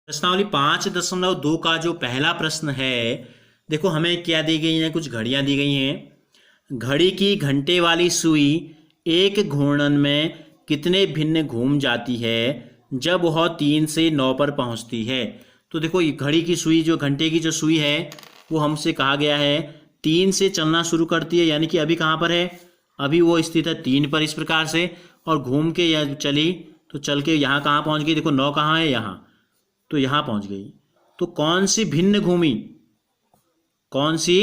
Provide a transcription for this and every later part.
प्रश्नावली 5.2 का जो पहला प्रश्न है, देखो हमें क्या दी गई है, कुछ घड़ियां दी गई हैं। घड़ी की घंटे वाली सुई एक घूर्णन में कितने भिन्न घूम जाती है जब वह 3 से 9 पर पहुंचती है। तो देखो ये घड़ी की सुई, जो घंटे की जो सुई है, वो हमसे कहा गया है 3 से चलना शुरू करती है, यानी कि अभी कहाँ पर है, अभी वो स्थित है 3 पर इस प्रकार से, और घूम के या चली तो चल के यहाँ कहाँ पहुँच गई, देखो 9 कहाँ है, यहाँ, तो यहाँ पहुँच गई। तो कौन सी भिन्न घूमी, कौन सी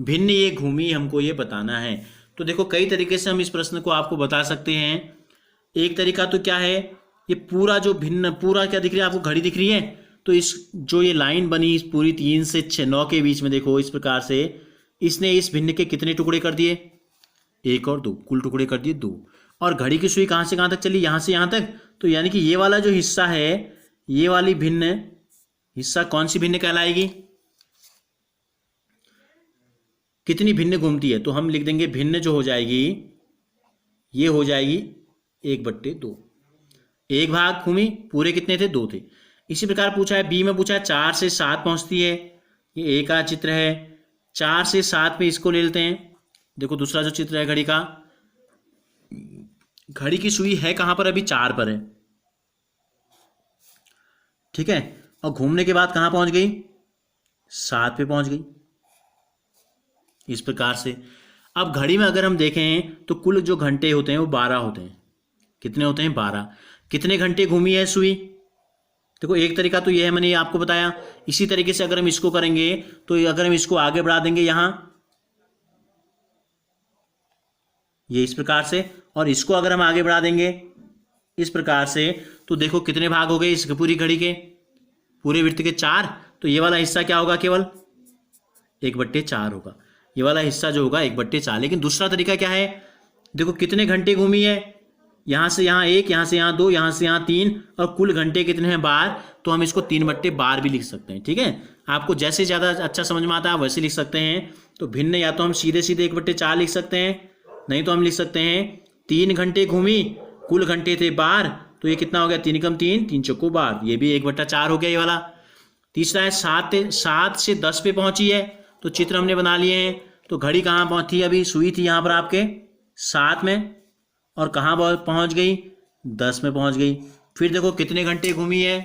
भिन्न ये घूमी, हमको ये बताना है। तो देखो कई तरीके से हम इस प्रश्न को आपको बता सकते हैं। एक तरीका तो क्या है, ये पूरा जो भिन्न, पूरा क्या दिख रही है आपको, घड़ी दिख रही है, तो इस जो ये लाइन बनी इस पूरी 3 से 9 के बीच में, देखो इस प्रकार से इसने इस भिन्न के कितने टुकड़े कर दिए, 1 और 2, कुल टुकड़े कर दिए 2। और घड़ी की सुई कहाँ से कहाँ तक चली, यहाँ से यहाँ तक, तो यानी कि ये वाला जो हिस्सा है, ये वाली भिन्न हिस्सा कौन सी भिन्न कहलाएगी, कितनी भिन्न घूमती है, तो हम लिख देंगे भिन्न जो हो जाएगी, ये हो जाएगी 1/2। 1 भाग घूमी, पूरे कितने थे, 2 थे। इसी प्रकार पूछा है बी में, पूछा है 4 से 7 पहुंचती है, ये एक का चित्र है। 4 से 7 में इसको ले लेते हैं। देखो दूसरा जो चित्र है घड़ी का, घड़ी की सुई है कहां पर, अभी 4 पर है, ठीक है, और घूमने के बाद कहां पहुंच गई, 7 पे पहुंच गई, इस प्रकार से। अब घड़ी में अगर हम देखें तो कुल जो घंटे होते हैं वो 12 होते हैं। कितने होते हैं, 12। कितने घंटे घूमी है सुई, देखो एक तरीका तो ये है, मैंने ये आपको बताया। इसी तरीके से अगर हम इसको करेंगे, तो अगर हम इसको आगे बढ़ा देंगे यहां, ये इस प्रकार से, और इसको अगर हम आगे बढ़ा देंगे इस प्रकार से, तो देखो कितने भाग हो गए इस पूरी घड़ी के, पूरे वृत्त के 4। तो ये वाला हिस्सा क्या होगा, केवल 1/4 होगा, ये वाला हिस्सा जो होगा 1/4। लेकिन दूसरा तरीका क्या है, देखो कितने घंटे घूमी है, यहाँ से यहाँ 1, यहाँ से यहाँ 2, यहाँ से यहाँ 3, और कुल घंटे कितने हैं, 12। तो हम इसको 3/12 भी लिख सकते हैं, ठीक है। आपको जैसे ज़्यादा अच्छा समझ में आता है वैसे लिख सकते हैं। तो भिन्न या तो हम सीधे सीधे 1/4 लिख सकते हैं, नहीं तो हम लिख सकते हैं 3 घंटे घूमी, कुल घंटे थे 12, तो ये कितना हो गया, 3 × 3, 3 × 12, ये भी 1/4 हो गया ये वाला। तीसरा है 7 से 10 पे पहुंची है, तो चित्र हमने बना लिए हैं। तो घड़ी कहाँ पहुंची, अभी सुई थी यहाँ पर आपके 7 में, और कहाँ पहुंच गई, 10 में पहुंच गई। फिर देखो कितने घंटे घूमी है,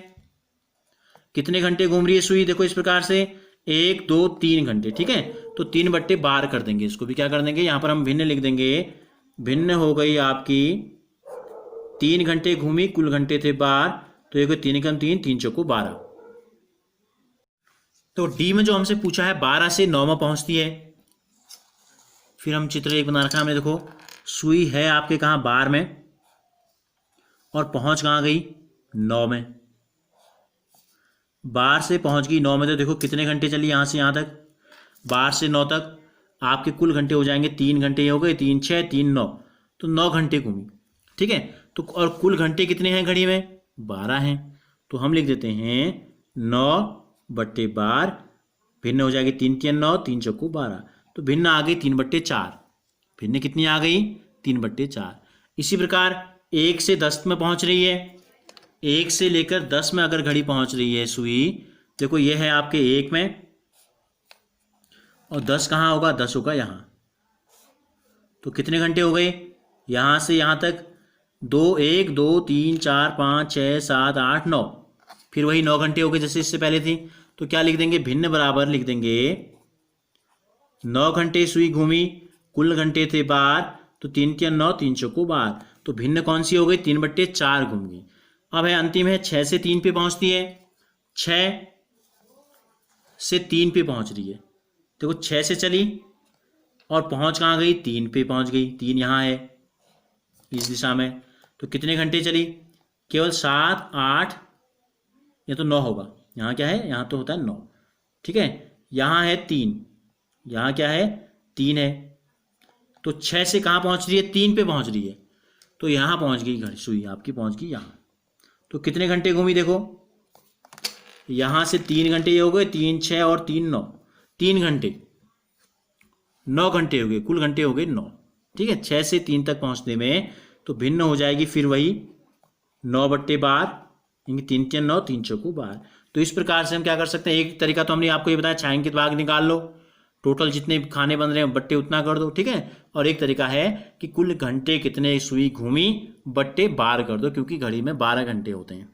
कितने घंटे घूम रही है सुई, देखो इस प्रकार से 1 2 3 घंटे, ठीक है। तो 3/12 कर देंगे, इसको भी क्या कर देंगे, यहाँ पर हम भिन्न लिख देंगे। भिन्न हो गई आपकी 3 घंटे घूमी, कुल घंटे थे 12, तो ये 3 × 3, 3 × 12। तो डी में जो हमसे पूछा है 12 से 9 में पहुंचती है। फिर हम चित्र एक बना रखा है हमने, देखो सुई है आपके कहाँ, 12 में, और पहुंच कहाँ गई, 9 में। 12 से पहुंच गई 9 में, तो देखो कितने घंटे चली यहाँ से यहाँ तक, 12 से 9 तक आपके कुल घंटे हो जाएंगे 3 घंटे, ये हो गए 3 6 3 9, तो 9 घंटे घूमी, ठीक है। तो और कुल घंटे कितने हैं घड़ी में, 12 हैं, तो हम लिख देते हैं 9/12, भिन्न हो जाएगी 3 3 9, 3 × 12, तो भिन्न आ गई 3/4। भिन्न कितनी आ गई, 3/4। इसी प्रकार 1 से 10 में पहुंच रही है, 1 से लेकर 10 में अगर घड़ी पहुंच रही है सुई, देखो ये है आपके 1 में, और 10 कहाँ होगा, 10 होगा यहाँ। तो कितने घंटे हो गए, यहाँ से यहाँ तक 2 1 2 3 4 5 6 7 8 9, फिर वही 9 घंटे हो गए जैसे इससे पहले थी। तो क्या लिख देंगे, भिन्न बराबर लिख देंगे 9 घंटे सुई घूमी, कुल घंटे थे 12, तो 3 3 9, 3 × 12, तो भिन्न कौन सी हो गई, 3/4 घूम गई। अब है अंतिम है 6 से 3 पे पहुंचती है, 6 से 3 पे पहुंच रही है, देखो 6 से चली और पहुंच कहाँ गई, 3 पे पहुंच गई, 3 यहाँ है इस दिशा में। तो कितने घंटे चली, केवल 7 8, ये तो 9 होगा, यहाँ क्या है, यहाँ तो होता है 9, ठीक है। यहाँ है 3, यहाँ क्या है, 3 है। तो 6 से कहाँ पहुँच रही है, 3 पे पहुँच रही है, तो यहाँ पहुँच गई घड़ी, सुई आपकी पहुँच गई यहाँ। तो कितने घंटे घूमी, देखो यहाँ से 3 घंटे ये हो गए, 3 6 और 3 9, 3 घंटे, 9 घंटे हो गए, कुल घंटे हो गए 9, ठीक है। 6 से 3 तक पहुँचने में तो भिन्न हो जाएगी फिर वही 9/12, 3 3 9, 3 × 12। तो इस प्रकार से हम क्या कर सकते हैं, एक तरीका तो हमने आपको ये बताया छायांकित भाग निकाल लो, टोटल जितने खाने बन रहे हैं बट्टे उतना कर दो, ठीक है। और एक तरीका है कि कुल घंटे कितने सुई घूमी बट्टे बार कर दो, क्योंकि घड़ी में 12 घंटे होते हैं।